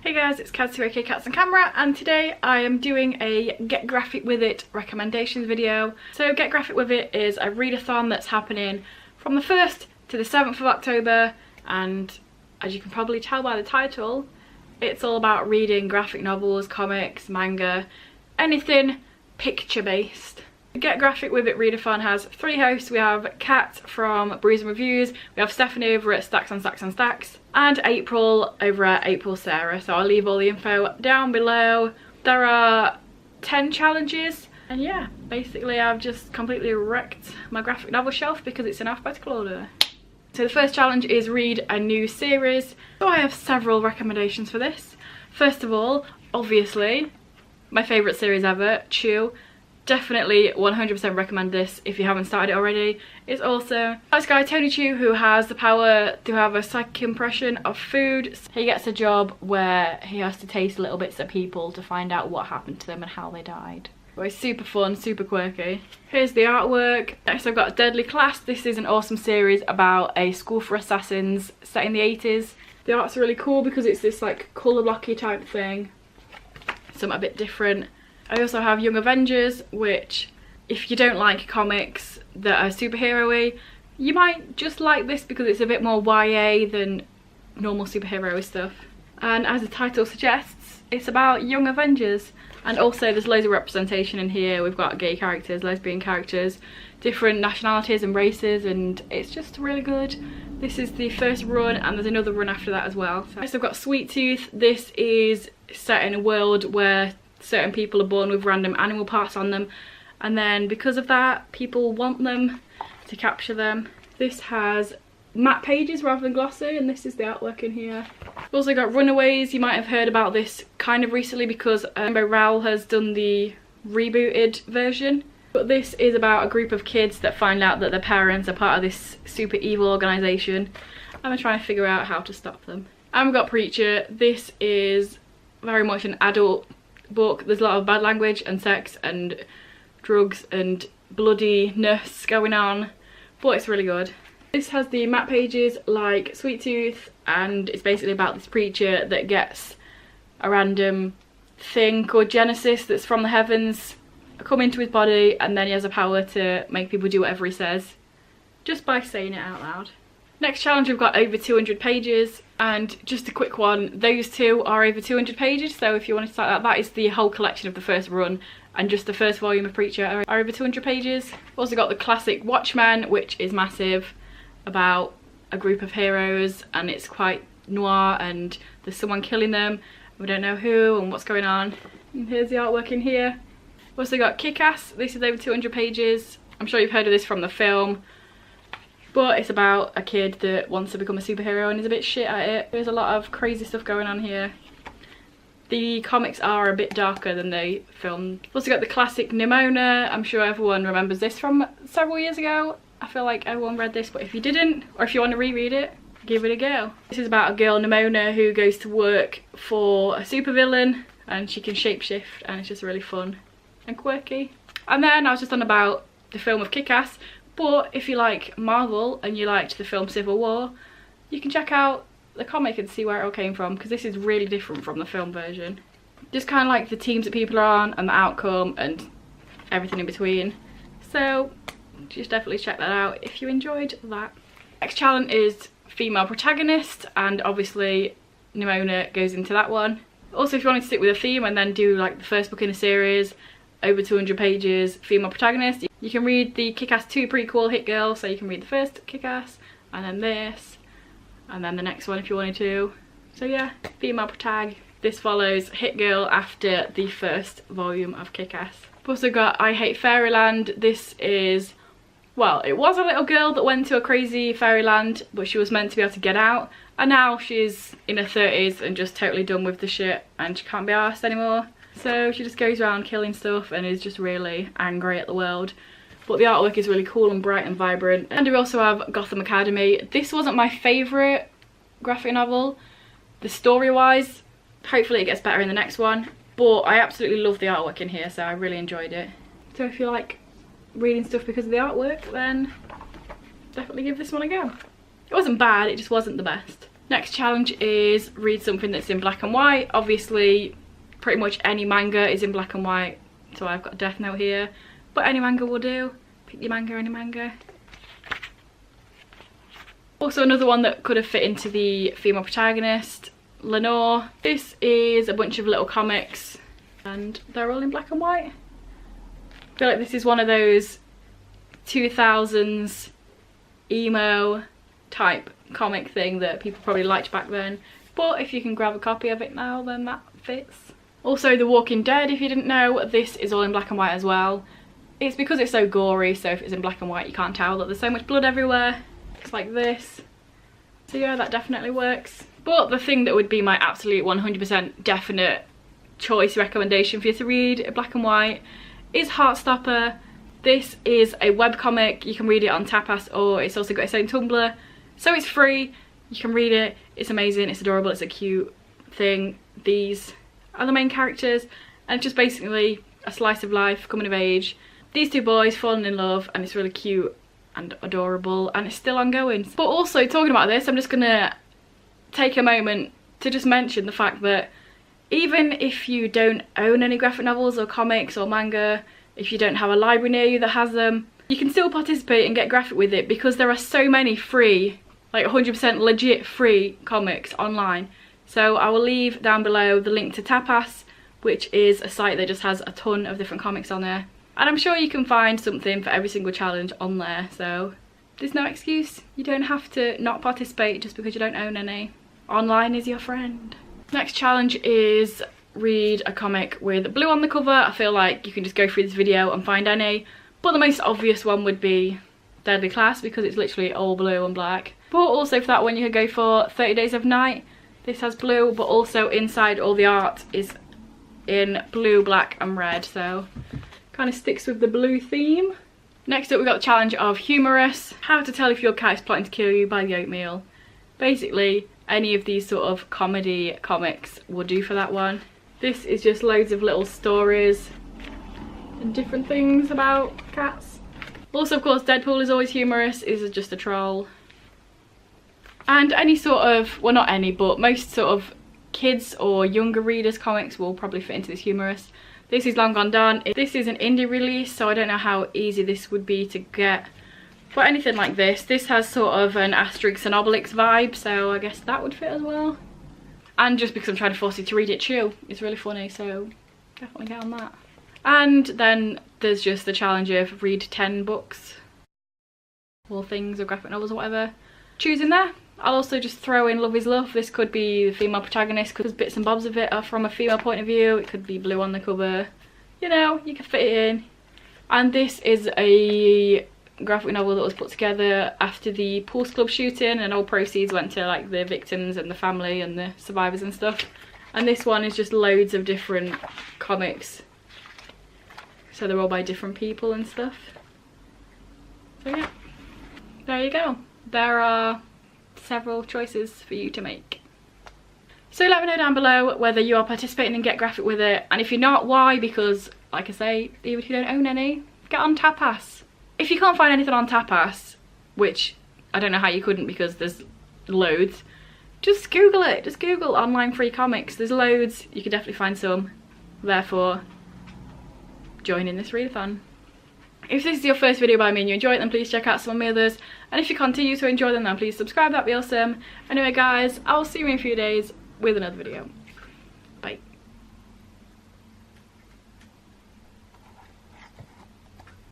Hey guys, it's Kaz here, Cats on Camera, and today I am doing a Get Graphic With It recommendations video. So Get Graphic With It is a readathon that's happening from the 1st to the 7th of October, and as you can probably tell by the title, it's all about reading graphic novels, comics, manga, anything picture based. Get Graphic With It readathon has 3 hosts. We have Kat from Brews and Reviews, we have Stephanie over at Stacks on Stacks on Stacks, and April over at April Sarah. So I'll leave all the info down below. There are 10 challenges, and yeah, basically I've just completely wrecked my graphic novel shelf because it's in alphabetical order. So the first challenge is read a new series. So I have several recommendations for this. First of all, obviously, my favourite series ever, Chew. Definitely 100% recommend this if you haven't started it already. It's also this guy Tony Chu, who has the power to have a psychic impression of food. He gets a job where he has to taste little bits of people to find out what happened to them and how they died. But it's super fun, super quirky. Here's the artwork. Next I've got Deadly Class. This is an awesome series about a school for assassins set in the 80s. The art's really cool because it's this like colour blocky type thing. Something a bit different. I also have Young Avengers, which if you don't like comics that are superhero-y, you might just like this because it's a bit more YA than normal superhero-y stuff. And as the title suggests, it's about Young Avengers. And also there's loads of representation in here. We've got gay characters, lesbian characters, different nationalities and races, and it's just really good. This is the first run and there's another run after that as well. So next I've got Sweet Tooth. This is set in a world where certain people are born with random animal parts on them, and then because of that people want them to capture them. This has matte pages rather than glossy, and this is the artwork in here. We've also got Runaways. You might have heard about this kind of recently because Rainbow Rowell has done the rebooted version, but this is about a group of kids that find out that their parents are part of this super evil organisation and they're trying to figure out how to stop them. And we've got Preacher. This is very much an adult book. There's a lot of bad language and sex and drugs and bloodiness going on, but it's really good. This has the matte pages like Sweet Tooth, and it's basically about this preacher that gets a random thing called Genesis that's from the heavens come into his body, and then he has a power to make people do whatever he says just by saying it out loud. Next challenge, we've got over 200 pages, and just a quick one, those two are over 200 pages, so if you want to start that is the whole collection of the first run, and just the first volume of Preacher are over 200 pages. We've also got the classic Watchmen, which is massive, about a group of heroes, and it's quite noir and there's someone killing them, we don't know who and what's going on. And here's the artwork in here. We've also got Kick-Ass. This is over 200 pages. I'm sure you've heard of this from the film, but it's about a kid that wants to become a superhero and is a bit shit at it. There's a lot of crazy stuff going on here. The comics are a bit darker than they filmed. We've also got the classic Nimona. I'm sure everyone remembers this from several years ago. I feel like everyone read this, but if you didn't, or if you want to reread it, give it a go. This is about a girl, Nimona, who goes to work for a supervillain and she can shapeshift, and it's just really fun and quirky. And then I was just on about the film of Kick-Ass, but if you like Marvel and you liked the film Civil War, you can check out the comic and see where it all came from, because this is really different from the film version. Just kind of like the teams that people are on and the outcome and everything in between. So just definitely check that out if you enjoyed that. Next challenge is female protagonist, and obviously Nimona goes into that one. Also, if you want to stick with a theme and then do like the first book in a series, over 200 pages, female protagonist, you can read the Kick-Ass 2 prequel, Hit Girl, so you can read the first Kick-Ass, and then this, and then the next one if you wanted to. So yeah, female protag. This follows Hit Girl after the first volume of Kick-Ass. We've also got I Hate Fairyland. This is, well, it was a little girl that went to a crazy fairyland, but she was meant to be able to get out, and now she's in her 30s and just totally done with the shit and she can't be arsed anymore. So she just goes around killing stuff and is just really angry at the world. But the artwork is really cool and bright and vibrant. And we also have Gotham Academy. This wasn't my favourite graphic novel, the story-wise. Hopefully it gets better in the next one. But I absolutely love the artwork in here, so I really enjoyed it. So if you like reading stuff because of the artwork, then definitely give this one a go. It wasn't bad, it just wasn't the best. Next challenge is read something that's in black and white. Obviously, pretty much any manga is in black and white, so I've got Death Note here, but any manga will do. Pick your manga, any manga. Also another one that could have fit into the female protagonist, Lenore. This is a bunch of little comics and they're all in black and white. I feel like this is one of those 2000s emo type comic thing that people probably liked back then, but if you can grab a copy of it now, then that fits. Also The Walking Dead, if you didn't know, this is all in black and white as well. It's because it's so gory, so if it's in black and white you can't tell that there's so much blood everywhere. It's like this. So yeah, that definitely works. But the thing that would be my absolute 100% definite choice recommendation for you to read in black and white is Heartstopper. This is a webcomic. You can read it on Tapas, or it's also got its own Tumblr. So it's free, you can read it, it's amazing, it's adorable, it's a cute thing. These are the main characters, and it's just basically a slice of life, coming of age. These two boys falling in love, and it's really cute and adorable, and it's still ongoing. But also, talking about this, I'm just gonna take a moment to just mention the fact that even if you don't own any graphic novels or comics or manga, if you don't have a library near you that has them, you can still participate and get graphic with it, because there are so many free, like 100% legit free comics online. So I will leave down below the link to Tapas, which is a site that just has a ton of different comics on there. And I'm sure you can find something for every single challenge on there, so there's no excuse. You don't have to not participate just because you don't own any. Online is your friend. Next challenge is read a comic with blue on the cover. I feel like you can just go through this video and find any, but the most obvious one would be Deadly Class, because it's literally all blue and black. But also for that one you could go for 30 Days of Night. This has blue, but also inside all the art is in blue, black and red, so kind of sticks with the blue theme. Next up we've got the challenge of Humorous. How to tell if your cat is plotting to kill you by the oatmeal. Basically any of these sort of comedy comics will do for that one. This is just loads of little stories and different things about cats. Also, of course, Deadpool is always humorous, is just a troll. And any sort of, well not any, but most sort of kids or younger readers comics will probably fit into this humorous. This is Long Gone Done. This is an indie release, so I don't know how easy this would be to get. But anything like this has sort of an Asterix and Obelix vibe, so I guess that would fit as well. And just because I'm trying to force you to read it too, it's really funny, so definitely get on that. And then there's just the challenge of read 10 books, or things, or graphic novels or whatever. Choose in there. I'll also just throw in Love is Love. This could be the female protagonist, because bits and bobs of it are from a female point of view. It could be blue on the cover. You know, you can fit it in. And this is a graphic novel that was put together after the Pulse Club shooting, and all proceeds went to like the victims and the family and the survivors and stuff. And this one is just loads of different comics, so they're all by different people and stuff. So yeah, there you go. There are several choices for you to make. So let me know down below whether you are participating and get graphic with it, and if you're not, why, because like I say, even if you don't own any, get on Tapas. If you can't find anything on Tapas, which I don't know how you couldn't because there's loads, just Google it. Just Google online free comics. There's loads. You could definitely find some. Therefore, join in this readathon. If this is your first video by me and you enjoy it, then please check out some of my others. And if you continue to enjoy them, then please subscribe. That'd be awesome. Anyway guys, I'll see you in a few days with another video. Bye.